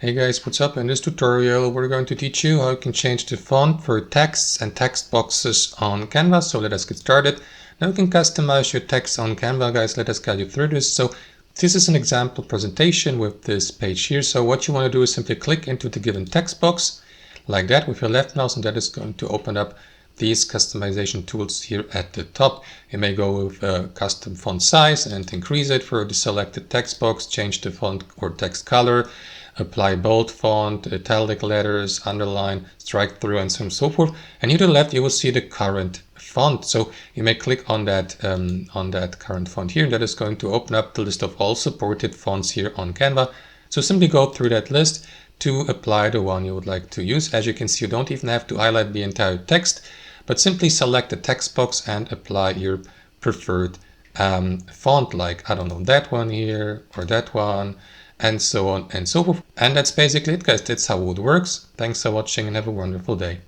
Hey guys, what's up? In this tutorial we're going to teach you how you can change the font for texts and text boxes on Canva. So let us get started. Now you can customize your text on Canva, guys. Let us guide you through this. So this is an example presentation with this page here. So what you want to do is simply click into the given text box like that with your left mouse, and that is going to open up these customization tools here at the top. You may go with a custom font size and increase it for the selected text box, change the font or text color, apply bold font, italic letters, underline, strike through, and so on and so forth. And here to the left you will see the current font. So you may click on that current font here, and that is going to open up the list of all supported fonts here on Canva. So simply go through that list to apply the one you would like to use. As you can see, you don't even have to highlight the entire text, but simply select the text box and apply your preferred font, like, I don't know, that one here or that one, and so on and so forth. And that's basically it, guys. That's how it works. Thanks for watching and have a wonderful day.